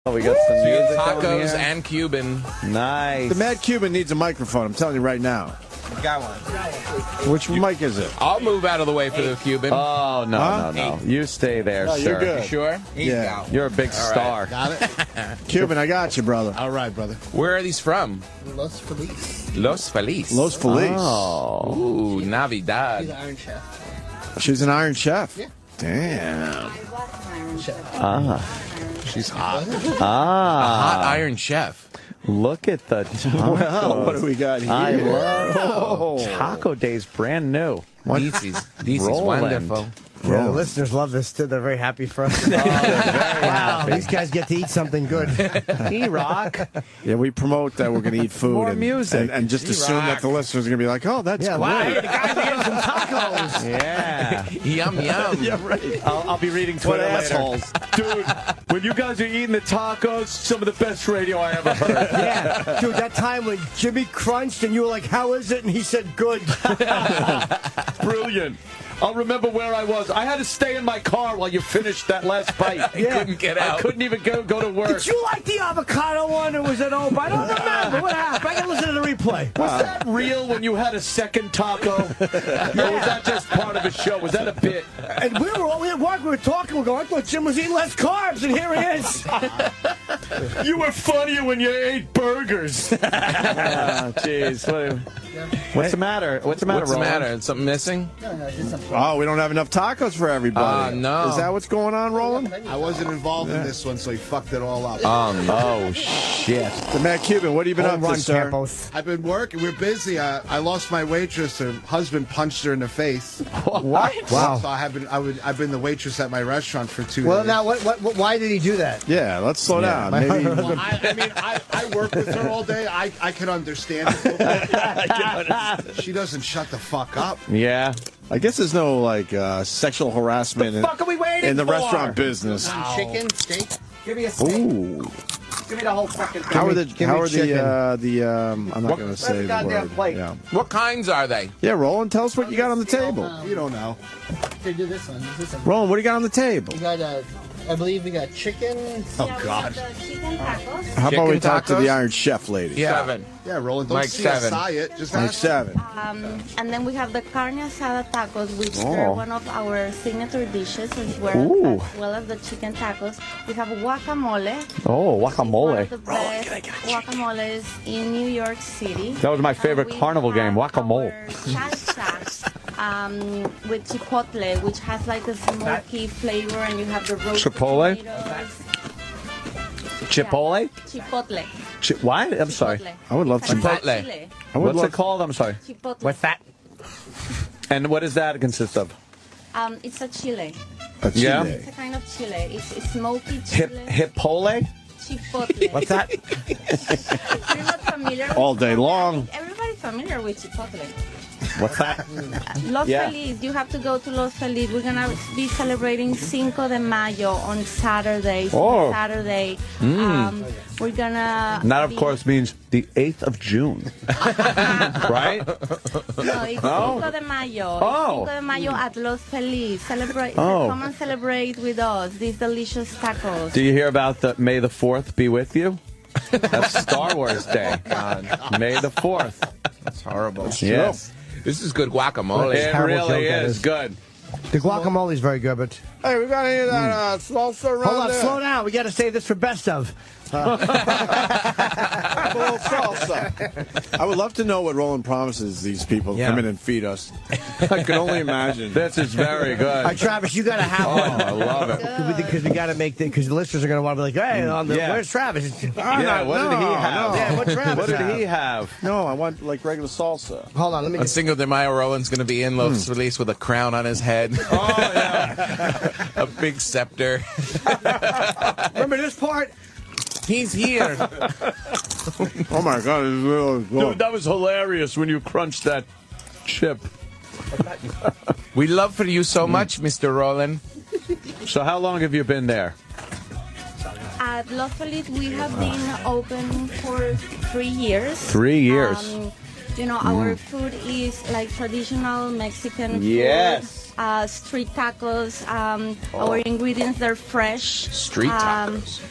Oh, we got some music tacos and Cuban. Nice. The Mad Cuban needs a microphone. I'm telling you right now. Got one. Which mic is it? I'll move out of the way for the Cuban. Oh, no. You stay there, No, sir. you're good. You sure? Yeah. You're a big star. Got it? Cuban, I got you, brother. All right, brother. Where are these from? Los Feliz. Los Feliz. Los Feliz. Oh. Ooh, Navidad. He's an Iron Chef. She's an Iron Chef? Yeah. Damn. She's hot. Ah. Hot Iron Chef. Look at the tacos. Well, what do we got here? I love Taco Days, brand new. This is Roland. wonderful. Yeah, the listeners love this too. They're very happy for us. Wow, these guys get to eat something good. E-Rock. Yeah, we promote that we're going to eat food. More music. And just assume that the listeners are going to be like, oh, that's Yeah, great. wow, hey, the guys are getting some tacos. Yeah. Yum, yum. Yeah, right. I'll be reading Twitter later. Dude, when you guys are eating the tacos, some of the best radio I ever heard. Yeah, dude, that time when Jimmy crunched and you were like, how is it? And he said, good. Brilliant. I'll remember where I was. I had to stay in my car while you finished that last bite. Couldn't get out. I couldn't even go to work. Did you like the avocado one or was it Opie? I don't remember. What happened? I got to listen to the replay. Was that real when you had a second taco? Or was that just part of a show? Was that a bit? And we at work, we were talking, we're going, I thought Jim was eating less carbs, and here he is. You were funnier when you ate burgers. Jeez. What's the matter? What's the matter, What's the Roland? matter? Is something missing? No, just some. Oh, we don't have enough tacos for everybody. No. Is that what's going on, Roland? I wasn't involved in this one, so he fucked it all up. Oh, shit. The Mad Cuban, what have you been up to, sir? Campos. I've been working. We're busy. I lost my waitress. Her husband punched her in the face. What? Wow. So I've been the waitress at my restaurant for 2 Well, days. now, why did he do that? Yeah, let's slow down. Maybe. Well, I work with her all day. I can understand it. She doesn't shut the fuck up. Yeah. I guess there's no sexual harassment The fuck are we waiting in the for? restaurant business. Chicken, steak. Give me a steak. Ooh. Give me the whole fucking thing. How are Give me I'm not going to say the goddamn word. plate. Yeah. What kinds are they? Yeah, Roland, tell us what you got on the table. You don't know. Here, do this one. This one. Roland, what do you got on the table? We got, I believe we got chicken. Oh, God. Chicken tacos. How about we Chicken talk to tacos? the Iron Chef lady? Yeah. 7. Yeah, Roland. Don't Mike CSI it. Just Like ask. 7. And then we have the carne asada tacos, which Oh. are one of our signature dishes as Ooh. well as the chicken tacos. We have guacamole. Oh, One guacamole. of the best guacamoles in New York City. That was my favorite We carnival game, have guacamole. our salsa, with chipotle, which has like a smoky flavor, and you have the roasted Chipotle? tomatoes. Chipotle? Chipotle. What? I'm sorry. Chipotle. I would love to. Chipotle. Chile. What's it called? I'm sorry. Chipotle. What's that? And what does that consist of? It's a chile. Yeah. It's a kind of chile. It's smoky chile. Hipole? Chipotle. What's that? You're not familiar with All day Chipotle? long. Everybody's familiar with Chipotle. What's that? Los Yeah. Feliz. You have to go to Los Feliz. We're going to be celebrating Cinco de Mayo on Saturday. Oh. Saturday. We're going to... And that, of course, means the 8th of June. Right? No, it's Cinco de Mayo. It's Oh. Cinco de Mayo at Los Feliz. Celebrate. Oh. Come and celebrate with us. These delicious tacos. Do you hear about the May the 4th be with you? That's Star Wars Day. May the 4th. That's horrible. Yes. This is good guacamole. It Terrible really joke that is is. good. The guacamole is very good, but... Hey, we got any of that salsa around Hold on, there? slow down. We got to save this for best of. A little salsa. I would love to know what Roland promises these people to come in and feed us. I can only imagine. This is very good. All right, Travis, you got to have one. I love it. Because we got to make because the listeners are going to want to be like, hey, Yeah. where's Travis? Yeah, what did he have? Yeah, what Travis What did have? he have? No, I want like regular salsa. Hold on, let me On get... Cinco de Mayo, Roland's going to be in Los Feliz with a crown on his head. Oh, yeah. A big scepter. Remember this part? He's here. Oh my God, this is really good. Dude, that was hilarious when you crunched that chip. We love for you so much, Mr. Roland. So how long have you been there? At Los Feliz, we have been open for 3 years. 3 years. You know, our food is like traditional Mexican food. Yes. street tacos. Our ingredients, they're fresh. Street tacos.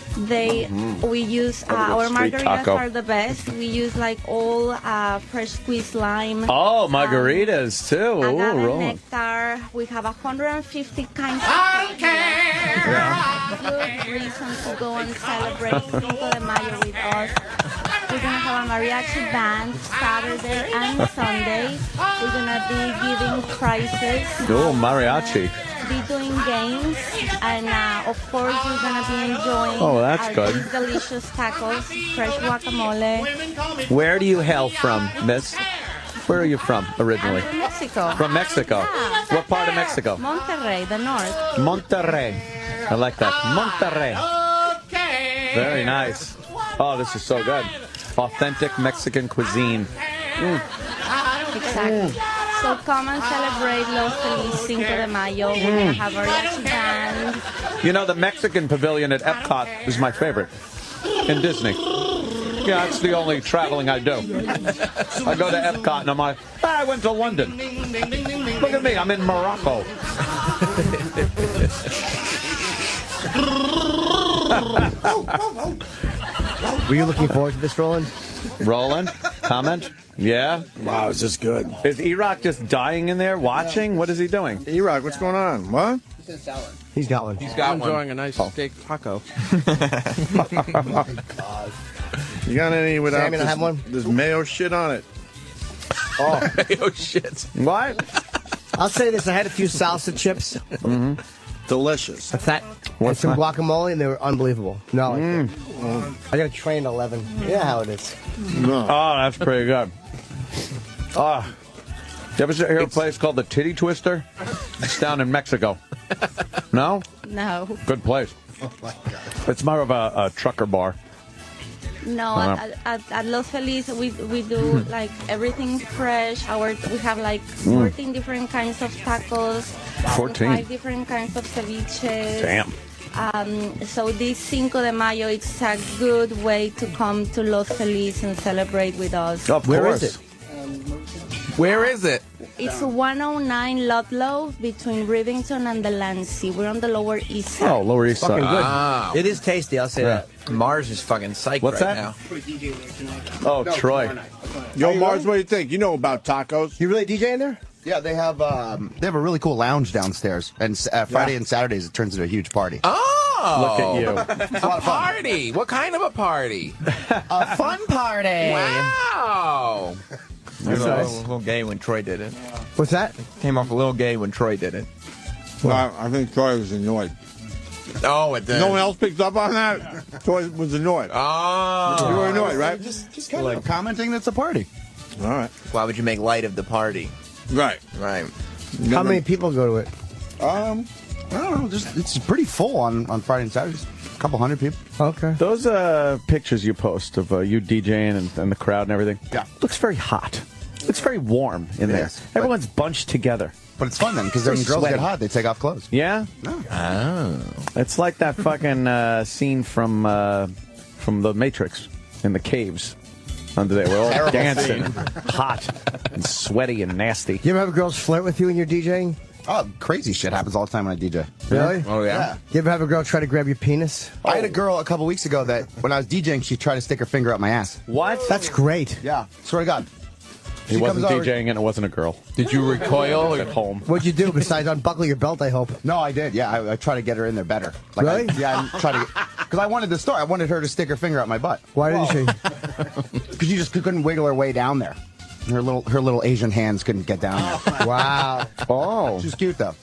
We use our margaritas are the best. We use like all fresh squeezed lime. Oh, margaritas too. Agave nectar. We have 150 kinds of good reason to go and celebrate Cinco de Mayo with us. We're gonna have a mariachi band Saturday and Sunday. We're gonna be giving prizes. Oh, mariachi. Be doing games, and of course we're gonna be enjoying that's good. These delicious tacos, fresh guacamole. Where do you hail from, miss? Where are you from originally? I'm from Mexico. From Mexico. Yeah. What part of Mexico? Monterrey, the north. Monterrey. I like that. Monterrey. Very nice. Oh, this is so good. Authentic Mexican cuisine. Exactly. So come and celebrate Los Feliz Cinco de Mayo. We're going to have our mariachi band. You know, the Mexican pavilion at Epcot is my favorite in Disney. Yeah, that's the only traveling I do. I go to Epcot and I'm like, I went to London. Look at me, I'm in Morocco. Were you looking forward to this, Roland? Roland, comment? Yeah? Wow, it's just good. Is E-Rock just dying in there watching? What is he doing? E-Rock, what's going on? What? He's got one. He's got one. Enjoying a nice steak taco. You got any without Sammy, I have one? this mayo shit on it? Oh, Oh, shit. what? I'll say this. I had a few salsa chips. Delicious. What's that? And some guacamole, and they were unbelievable. No, I got a train at 11. Yeah, how it is. No. Oh, that's pretty good. Oh. You ever hear a place called the Titty Twister? It's down in Mexico. No? No. Good place. Oh, my God. It's more of a trucker bar. No, at Los Feliz, we do like everything fresh. We have like 14 different kinds of tacos. 14? 5 different kinds of ceviches. Damn. So this Cinco de Mayo, it's a good way to come to Los Feliz and celebrate with us. Of Where course. is it? Where is it? It's 109 Ludlow between Rivington and Delancey. We're on the Lower East Side. Oh, Lower East Fucking Side. good. Wow. It is tasty, I'll say that. Mars is fucking psyched What's right that? now. Oh, Troy. Yo, Mars, what do you think? You know about tacos? You really DJ in there? Yeah, they have a really cool lounge downstairs, and Friday and Saturdays it turns into a huge party. Oh, Look at you. A party. What kind of a party? A fun party. Wow. It was a little gay when Troy did it. What's that? Came off a little gay when Troy did it. Well, I think Troy was annoyed. Oh, it did. No one else picked up on that? Troy was annoyed. Oh. You were annoyed, right? Just kind of commenting that's a party. All right. Why would you make light of the party? Right. Right. How many people go to it? I don't know. It's pretty full on Friday and Saturdays. A couple hundred people. Okay. Those pictures you post of you DJing and the crowd and everything, looks very hot. It's very warm in there. is, Everyone's bunched together. But it's fun then, because when Pretty girls sweaty. get hot, they take off clothes. Yeah? Oh. It's like that fucking scene from The Matrix in the caves. Under there, we're all dancing, hot and sweaty and nasty. You ever have girls flirt with you when you're DJing? Oh, crazy shit happens all the time when I DJ. Really? Oh, yeah. You ever have a girl try to grab your penis? I had a girl a couple weeks ago that when I was DJing, she tried to stick her finger up my ass. What? That's great. Yeah, swear to God. He wasn't DJing and it wasn't a girl. Did you recoil? At home. What'd you do besides unbuckle your belt, I hope? No, I did. Yeah, I tried to get her in there better. Really? I tried to, because I wanted the story. I wanted her to stick her finger up my butt. Why didn't she? Because she just couldn't wiggle her way down there. Her little Asian hands couldn't get down there. Wow. Oh. She was cute though.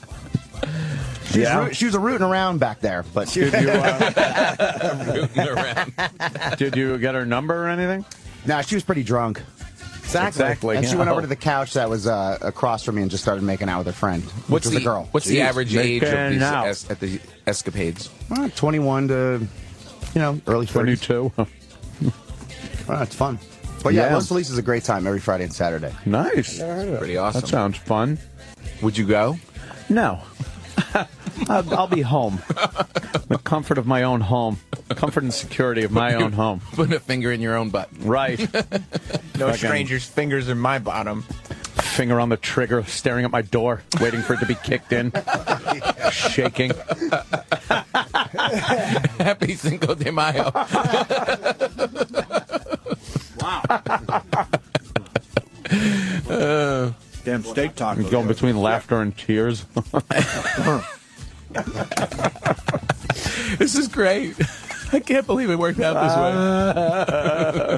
She was a rooting around back there, but Did you, Rooting around. did you get her number or anything? nah, she was pretty drunk. Exactly. And she went over to the couch that was across from me and just started making out with her friend, which was a girl. What's the average age of making these out. at the escapades? 21 to, early 30s. 22. It's fun. But yeah, Yeah. Los Feliz is a great time every Friday and Saturday. Nice. Pretty awesome. That sounds fun. Would you go? No. I'll be home. The comfort of my own home. Comfort and security of my own home. Putting a finger in your own butt. Right. No strangers' fingers in my bottom. finger on the trigger, staring at my door, waiting for it to be kicked in, shaking. Happy Cinco de Mayo. Damn steak tacos. Going between laughter and tears. This is great. I can't believe it worked out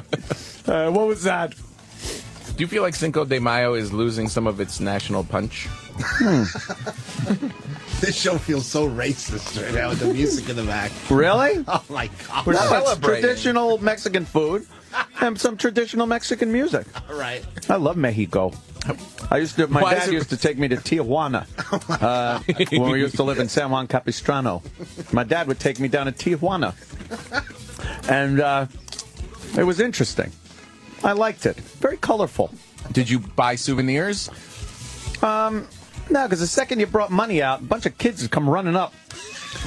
this way. What was that? Do you feel like Cinco de Mayo is losing some of its national punch? This show feels so racist right now with the music in the back. Really? Oh, my God. No, it's traditional Mexican food and some traditional Mexican music. All right. I love Mexico. My dad used to take me to Tijuana when we used to live in San Juan Capistrano. My dad would take me down to Tijuana. And it was interesting. I liked it. Very colorful. Did you buy souvenirs? No, because the second you brought money out, a bunch of kids would come running up.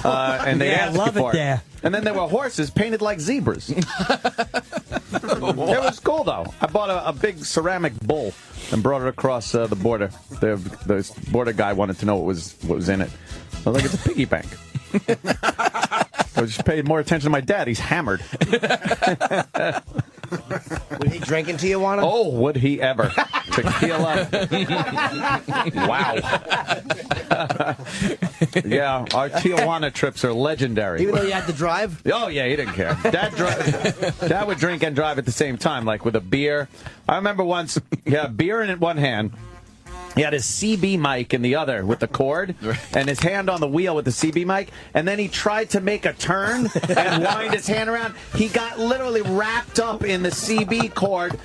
And they asked love for it there. And then there were horses painted like zebras. It was cool, though. I bought a big ceramic bull and brought it across the border. The border guy wanted to know what was in it. I was like, it's a piggy bank. I just paid more attention to my dad. He's hammered. Would he drink in Tijuana? Oh, would he ever? Tequila. Wow. Yeah, our Tijuana trips are legendary. Even though you had to drive? Oh, yeah, he didn't care. Dad would drink and drive at the same time, like with a beer. I remember once he had a beer in one hand. He had his CB mic in the other with the cord, and his hand on the wheel with the CB mic, and then he tried to make a turn and wind his hand around. He got literally wrapped up in the CB cord,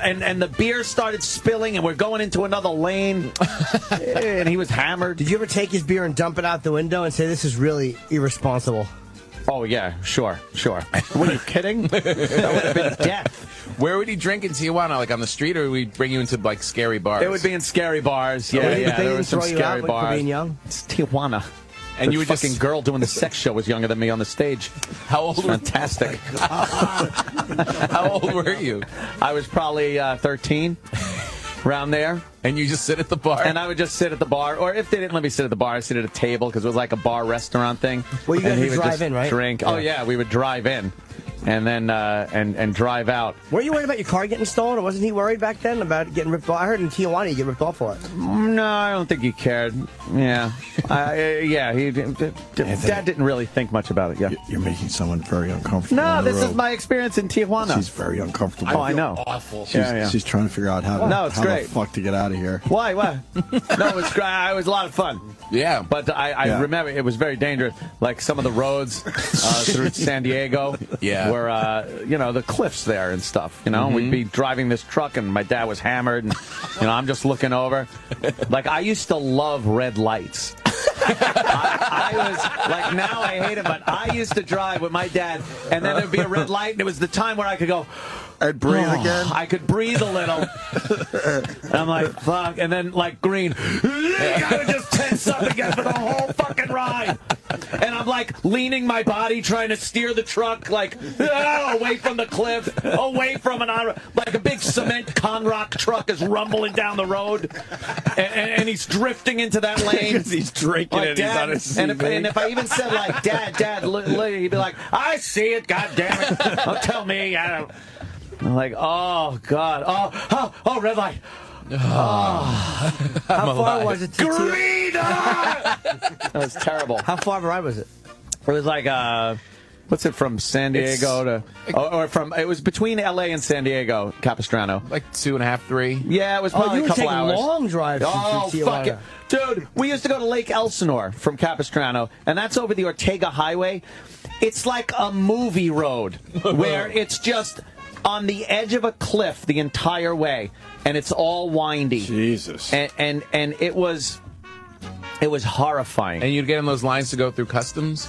and the beer started spilling, and we're going into another lane, and he was hammered. Did you ever take his beer and dump it out the window and say, this is really irresponsible? Oh, yeah, sure. Were you kidding? That would have been death. Where would he drink in Tijuana? Like on the street, or would he bring you into like scary bars? It would be in scary bars. Yeah, there were some scary bars. For being young? It's Tijuana. And the you were fucking just... girl doing the sex show was younger than me on the stage. How old? Fantastic. How old were you? I was probably 13, around there. And you just sit at the bar? And I would just sit at the bar, or if they didn't let me sit at the bar, I'd sit at a table because it was like a bar restaurant thing. Well, you guys and he would drive in, right? Drink. Yeah. Oh yeah, we would drive in, and then and drive out. Were you worried about your car getting stolen, or wasn't he worried back then about getting ripped off? I heard in Tijuana you get ripped off for it. No, I don't think he cared. Yeah, Dad didn't really think much about it. Yeah, You're making someone very uncomfortable. No, this is my experience in Tijuana. She's very uncomfortable. I know. Awful. She's trying to figure out how the fuck to get out of here. Why? No, it was great. It was a lot of fun. Yeah. But I remember it was very dangerous. Like some of the roads through San Diego were, the cliffs there and stuff. We'd be driving this truck and my dad was hammered and, I'm just looking over. Like, I used to love red lights. I was, like, now I hate it, but I used to drive with my dad and then there'd be a red light and it was the time where I could go... I'd breathe again. I could breathe a little. And I'm like, fuck. And then, like, green. I would just tense up again for the whole fucking ride. And I'm, like, leaning my body, trying to steer the truck, like, away from the cliff, away from like a big cement Conrock truck is rumbling down the road. And he's drifting into that lane. Because he's drinking like, and he's on his CB. And if I even said, like, Dad, he'd be like, I see it, goddammit. Don't tell me. I'm like, oh, God. Oh, red light. How far was it to Green! That was terrible. How far of a ride was it? It was like, what's it, from San Diego it was between L.A. and San Diego, Capistrano. Like 2.5, 3. Yeah, it was probably a couple hours. Long drives. Oh, fuck it. Dude, we used to go to Lake Elsinore from Capistrano, and that's over the Ortega Highway. It's like a movie road where it's just... on the edge of a cliff the entire way, and it's all windy. Jesus. And it was horrifying. And you'd get in those lines to go through customs?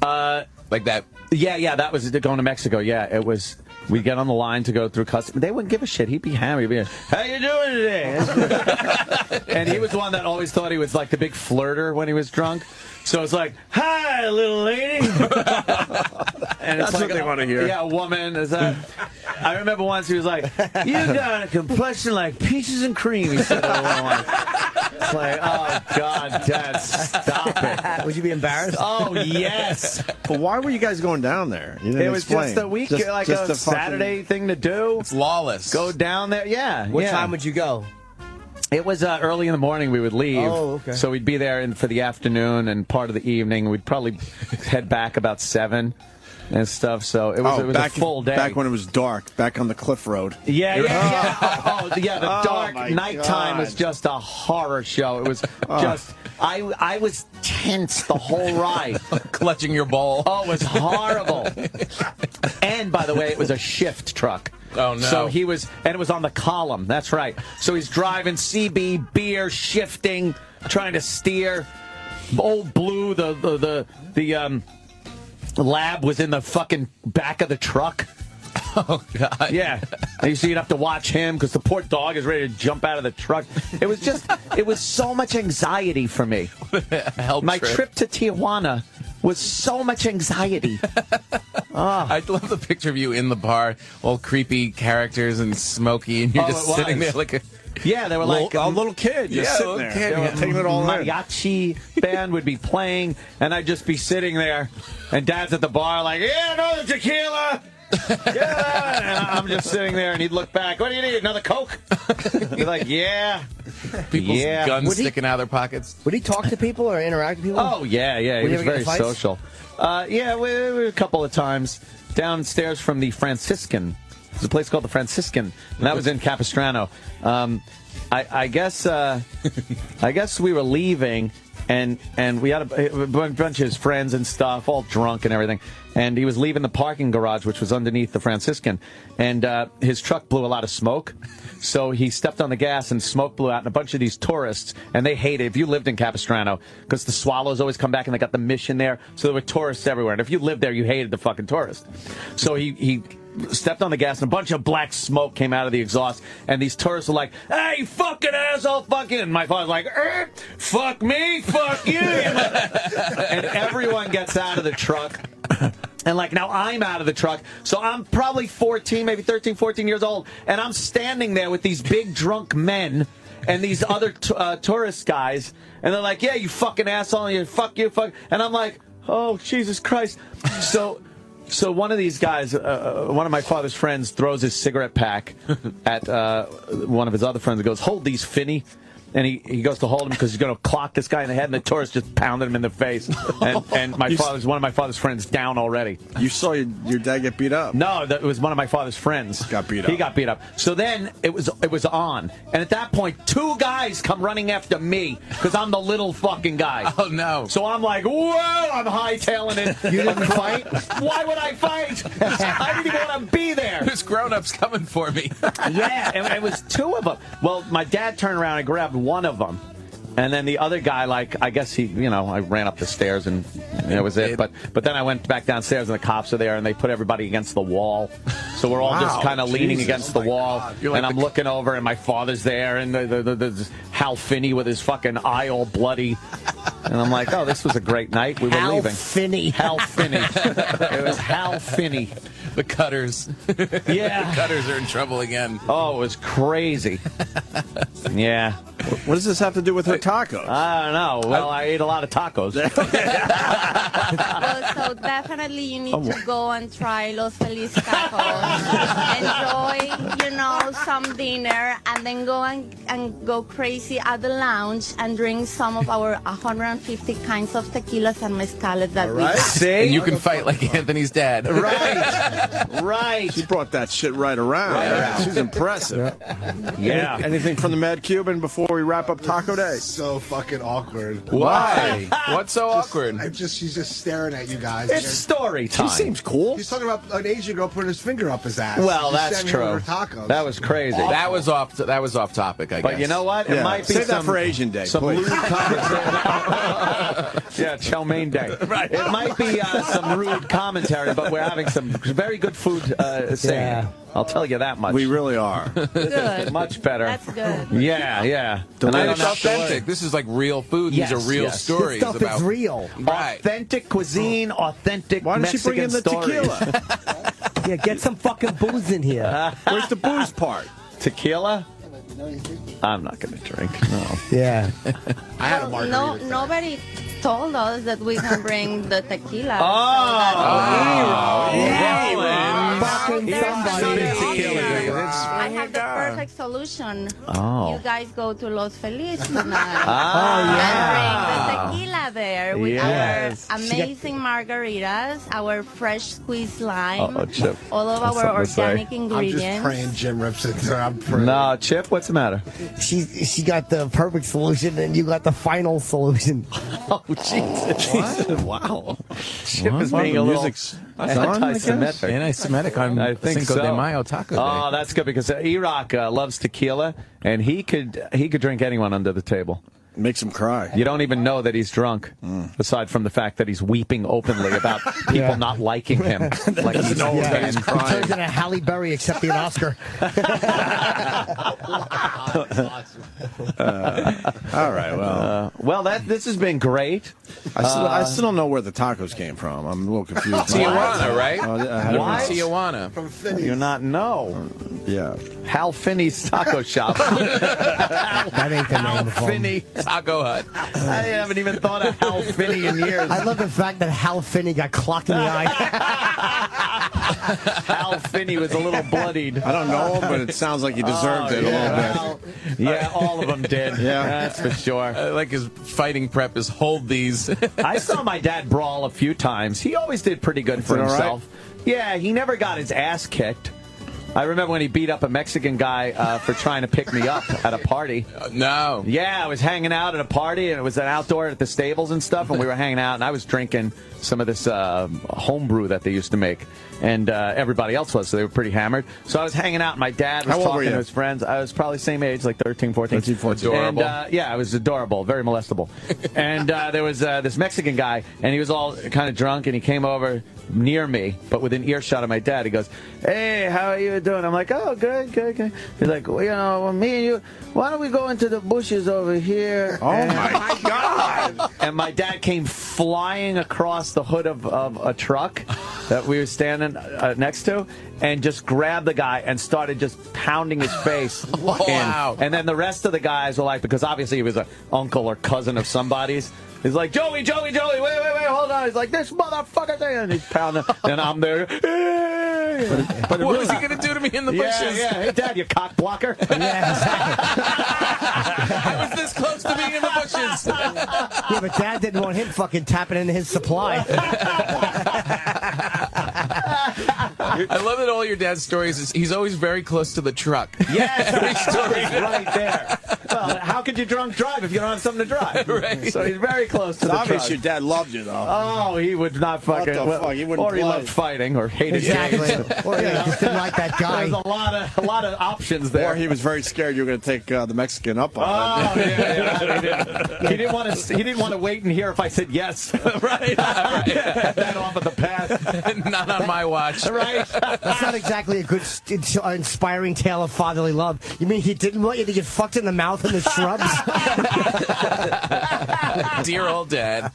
Like that? Yeah, that was going to Mexico. Yeah, it was. We'd get on the line to go through customs. They wouldn't give a shit. He'd be hammered. He'd be like, how you doing today? And he was the one that always thought he was like the big flirter when he was drunk. So it's like, hi, little lady. And That's it's like what they want to hear. Yeah, a woman. Is that? I remember once he was like, "You got a complexion like peaches and cream." He said, it's like, oh God, Dad, stop it. Would you be embarrassed? Oh yes. But why were you guys going down there? You didn't It was explain. just a week, like just a Saturday thing to do. It's lawless. Go down there, yeah. What yeah. time would you go? It was early in the morning we would leave. Oh, okay. So we'd be there for the afternoon and part of the evening. We'd probably head back about 7 and stuff. So it was, a full day. Back when it was dark, back on the Cliff Road. Yeah. Oh, yeah, the dark my nighttime was God. just a horror show. It was just, I was tense the whole ride. Clutching your ball. Oh, it was horrible. And, by the way, it was a shift truck. Oh, no. So he was, and it was on the column. That's right. So he's driving CB, beer, shifting, trying to steer. Old Blue, the lab was in the fucking back of the truck. Oh, God. Yeah. And so you'd have to watch him because the poor dog is ready to jump out of the truck. It was just, it was so much anxiety for me. My trip to Tijuana was so much anxiety. I love the picture of you in the bar, all creepy characters and smoky, and you're just sitting there like a... Yeah, they were like a little kid just sitting there. Kid, They were taking it all in. mariachi band would be playing, and I'd just be sitting there, and Dad's at the bar like, yeah, another tequila. Yeah, and I'm just sitting there, and he'd look back. What do you need? Another Coke? Be like, yeah. People's guns Would he- sticking out of their pockets. Would he talk to people or interact with people? Oh, yeah. He Would you was ever get very in fights? social. Yeah, we a couple of times downstairs from the Franciscan. There's a place called the Franciscan, and that was in Capistrano. I guess we were leaving, and we had a bunch of his friends and stuff, all drunk and everything. And he was leaving the parking garage, which was underneath the Franciscan, and his truck blew a lot of smoke. So he stepped on the gas, and smoke blew out. And a bunch of these tourists, and they hate it. If you lived in Capistrano, because the swallows always come back, and they got the mission there, so there were tourists everywhere. And if you lived there, you hated the fucking tourists. So he stepped on the gas, and a bunch of black smoke came out of the exhaust, and these tourists were like, hey, fucking asshole, fucking. And my father's like, fuck me, fuck you. And everyone gets out of the truck. And, like, now I'm out of the truck, so I'm probably 14, maybe 13, 14 years old, and I'm standing there with these big drunk men and these other tourist guys, and they're like, yeah, you fucking asshole, and fuck you, fuck. And I'm like, oh, Jesus Christ. So one of these guys, one of my father's friends, throws his cigarette pack at one of his other friends and goes, hold these, Finney. And he goes to hold him because he's going to clock this guy in the head, and the tourist just pounded him in the face. And one of my father's friends down already. You saw your dad get beat up? No, it was one of my father's friends. Got beat up. He got beat up. So then it was on. And at that point, 2 guys come running after me because I'm the little fucking guy. Oh, no. So I'm like, whoa, I'm hightailing it. You didn't fight? Why would I fight? I didn't even want to be there. There's grown-ups coming for me. Yeah, and it was 2 of them. Well, my dad turned around and grabbed one of them. And then the other guy, like, I guess I ran up the stairs and that was it. But then I went back downstairs and the cops are there and they put everybody against the wall. So we're all just kind of leaning against the wall. Like and I'm looking over and my father's there and the Hal Finney with his fucking eye all bloody. And I'm like, oh, this was a great night. We were leaving. Hal Finney. It was Hal Finney. The Cutters. Yeah. The Cutters are in trouble again. Oh, it was crazy. Yeah. What does this have to do with her tacos? I don't know. Well, I ate a lot of tacos. Well, so definitely you need to go and try Los Feliz Tacos. Enjoy, some dinner, and then go and go crazy at the lounge and drink some of our 150 kinds of tequilas and mezcales that we have. See? And you can fight like Anthony's dad. Right. She brought that shit right around. She's impressive. Yeah. Anything from the Mad Cuban before we wrap up Taco Day? So fucking awkward. Why? What's so awkward? She's just staring at you guys. It's story He time. seems cool. He's talking about an Asian girl putting his finger up his ass. Well, Just that's standing there true. with her tacos. That was crazy. That was off topic, I guess. But you know what? It Yeah. might be Save that some, for Asian Day, some please. rude commentary. Yeah, chow mein day. Right. It might be some rude commentary, but we're having some very good food saying. Yeah. I'll tell you that much. We really are. Good. Much better. That's good. Yeah. And And I it's don't know- authentic. This is like real food. Yes, These are real yes. stories This stuff about is real. Right. Authentic cuisine, authentic Why don't she bring Mexican in the stories. tequila? Yeah, get some fucking booze in here. Where's the booze part? Tequila? I'm not going to drink. No. Yeah. I had a margarita. Nobody told us that we can bring the tequila. Fucking somebody. I have the perfect solution. Oh. You guys go to Los Feliz tonight. Ah. And bring the tequila there with Yes. our amazing margaritas, our fresh squeezed lime, Uh-oh, Chip. all of That's our something to say. organic I'm ingredients. just praying Jim rips it. I'm praying. No, Chip, what's the matter? She got the perfect solution, and you got the final solution. Oh, Jesus. Wow. Chip is Well, being the a little music's on, I guess. anti-Semitic. Anti-Semitic on I think Cinco so. de Mayo Taco Day. Oh, that's good because E-Rock loves tequila, and he could drink anyone under the table. Makes him cry. You don't even know that he's drunk, aside from the fact that he's weeping openly about people not liking him. Like he's know that he's He crying. turns into Halle Berry accepting an Oscar. All right, well. This has been great. I still don't know where the tacos came from. I'm a little confused. Tijuana, right? Why? Tijuana. From Finney's. You're not know. Yeah. Hal Finney's Taco Shop. That ain't the name of the Finney Taco Hut. I haven't even thought of Hal Finney in years. I love the fact that Hal Finney got clocked in the eye. Hal Finney was a little bloodied. I don't know him, but it sounds like he deserved it a little bit. Yeah, all of them did. Yeah. That's for sure. I like his fighting prep is hold these. I saw my dad brawl a few times. He always did pretty good for Did all right? himself. Yeah, he never got his ass kicked. I remember when he beat up a Mexican guy for trying to pick me up at a party. No. Yeah, I was hanging out at a party, and it was an outdoor at the stables and stuff, and we were hanging out, and I was drinking some of this homebrew that they used to make, and everybody else was, so they were pretty hammered. So I was hanging out, and my dad was How old were talking you? to his friends. I was probably same age, like 13, 14. 13, 14. Adorable. And, yeah, I was adorable, very molestable. And there was this Mexican guy, and he was all kind of drunk, and he came over near me, but within earshot of my dad. He goes, "Hey, how are you doing?" I'm like, "Oh, good, good, good." He's like, "Well, you know, me and you, why don't we go into the bushes over here?" Oh, my God. And my dad came flying across the hood of a truck that we were standing next to and just grabbed the guy and started just pounding his face in. Wow. And then the rest of the guys were like, because obviously he was an uncle or cousin of somebody's, he's like, Joey, wait, hold on. He's like, this motherfucker thing. And he's pounding. And I'm there. But what was he going to do to me in the bushes? Yeah. Hey, Dad, you cock blocker. I was this close to being in the bushes. Yeah, but Dad didn't want him fucking tapping into his supply. I love that all your dad's stories is he's always very close to the truck. Yes, every story's right there. Well, how could you drunk drive if you don't have something to drive? Right. So he's very close to It's the obvious truck. your dad loved you, though. Oh, he would not fucking. the fuck? He wouldn't or he play. loved fighting, or hated Exactly. games. Or he just didn't like that guy. There's a lot of options there. Or he was very scared you were going to take the Mexican up on Oh yeah. He didn't want to. He didn't want to wait and hear if I said yes. Right. That off at the pass. Not on my watch. Right. That's not exactly a good, inspiring tale of fatherly love. You mean he didn't want you to get fucked in the mouth in the shrubs? Dear old dad.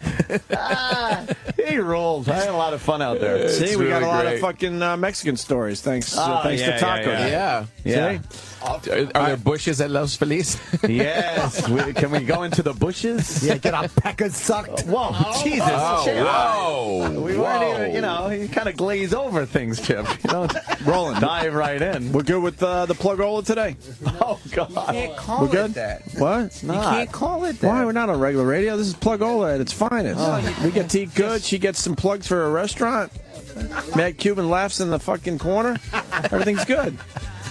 He rolls. I had a lot of fun out there. See, we got really a lot great. of fucking Mexican stories. Thanks to yeah, Taco. yeah. Yeah. Yeah. Are there bushes at Los Feliz? Yes. Can we go into the bushes? Yeah, get our peckers sucked. Whoa, Jesus. Chip. Whoa. We weren't even, you kind of glaze over things, Chip. You don't Rolling. dive right in. We're good with the Plugola today. Oh, God. We're good? What? You can't call it that. Why? We're not on regular radio. This is Plugola at its finest. We get to eat good. She gets some plugs for a restaurant. Mad Cuban laughs in the fucking corner. Everything's good.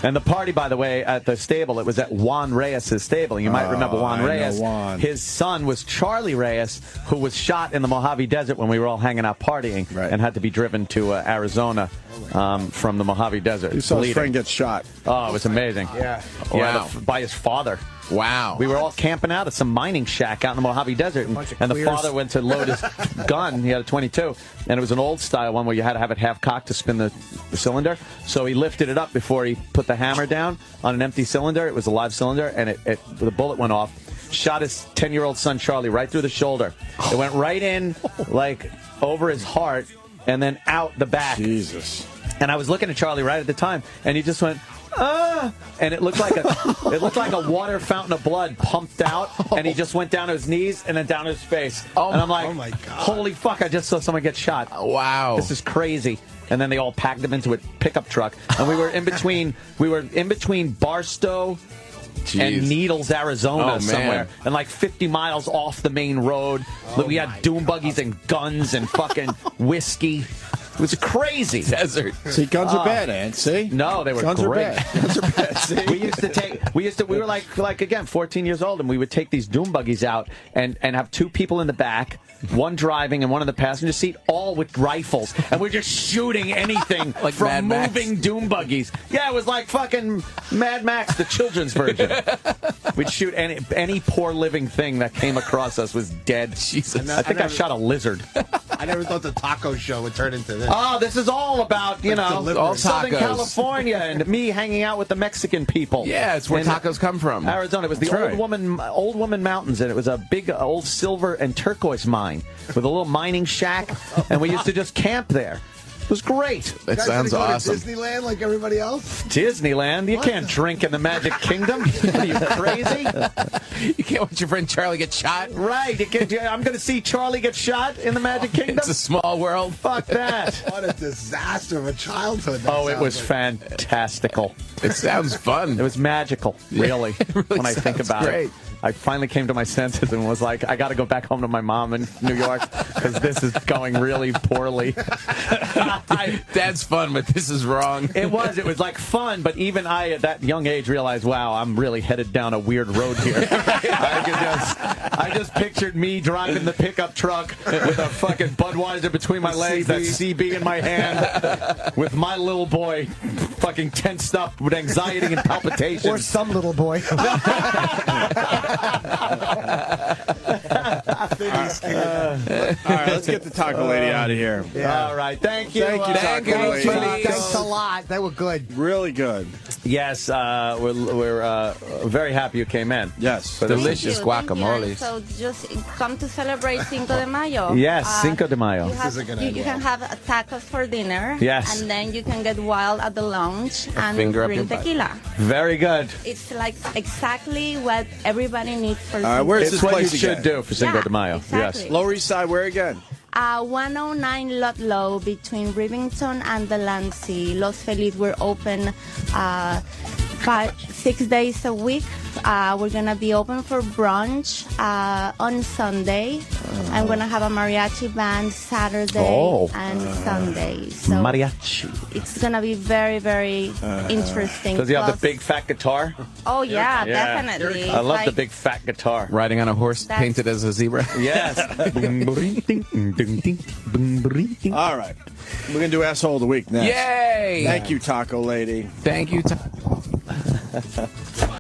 And the party, by the way, at the stable, it was at Juan Reyes' stable. You might remember Juan I know Reyes. Juan. His son was Charlie Reyes, who was shot in the Mojave Desert when we were all hanging out partying Right. and had to be driven to Arizona from the Mojave Desert. You saw his bleeding. friend get shot. Oh, it was amazing. Yeah. Wow. By his father. Wow. We were all camping out at some mining shack out in the Mojave Desert, and the queers. father went to load his gun. He had a .22, and it was an old style one where you had to have it half cocked to spin the cylinder. So he lifted it up before he put the hammer down on an empty cylinder. It was a live cylinder, and the bullet went off. Shot his 10-year-old son Charlie right through the shoulder. It went right in, like over his heart, and then out the back. Jesus. And I was looking at Charlie right at the time, and he just went, and it looked like a water fountain of blood pumped out, and he just went down to his knees and then down to his face. And I'm like, oh my God. Holy fuck, I just saw someone get shot. Wow. This is crazy. And then they all packed him into a pickup truck, and we were in between Barstow and Needles, Arizona, somewhere, and like 50 miles off the main road. We had dune buggies and guns and fucking whiskey. It was crazy. Desert. See, guns are bad, Ant. See? No, they were guns great. Are bad. Guns are bad. See? We were like again, 14 years old, and we would take these dune buggies out and have two people in the back, one driving and one in the passenger seat, all with rifles, and we're just shooting anything like from moving dune buggies. Yeah, it was like fucking Mad Max, the children's version. We'd shoot any poor living thing that came across us was dead. Jesus, I think I shot a lizard. I never thought the taco show would turn into this. Oh, this is all about, all Southern tacos. California and me hanging out with the Mexican people. Yeah, it's where tacos come from. Arizona. It was the Old Woman Mountains, and it was a big old silver and turquoise mine with a little mining shack, and we used to just camp there. It was great. That sounds awesome. Disneyland like everybody else? Disneyland? You can't drink in the Magic Kingdom. Are you crazy? You can't watch your friend Charlie get shot? Right. I'm going to see Charlie get shot in the Magic Kingdom? It's a small world. Fuck that. What a disaster of a childhood. It was fantastical. It sounds fun. It was magical, really, when I think about it. I finally came to my senses and was like, I got to go back home to my mom in New York because this is going really poorly. That's fun, but this is wrong. It was like fun, but even I at that young age realized, wow, I'm really headed down a weird road here. I just pictured me driving the pickup truck with a fucking Budweiser between my legs, that CB in my hand, with my little boy fucking tensed up with anxiety and palpitations. Or some little boy. All right, let's get the taco lady out of here. Yeah. All right, thank you. Thank you, taco lady. Thanks a lot. They were good. Really good. Yes, we're very happy you came in. Yes. Delicious Thank you. guacamole. So just come to celebrate Cinco de Mayo. Yes, Cinco de Mayo. You can have tacos for dinner. Yes. And then you can get wild at the lounge and finger up your drink butt. tequila. Very good. It's like exactly what everybody needs for Cinco. Where's It's this what you place should again? do for Cinco de Mayo. Exactly. Yes. Lower East Side, where again? 109 between Rivington and Delancey. Los Feliz, we're open 6 days a week. We're going to be open for brunch on Sunday. I'm going to have a mariachi band Saturday and Sunday. So Mariachi. it's going to be very, very interesting. Does he have the big fat guitar? Oh, yeah, definitely. I love the big fat guitar. Riding on a horse painted as a zebra. Yes. All right. We're going to do Asshole of the Week next. Yay! Thank you, taco lady. Thank you.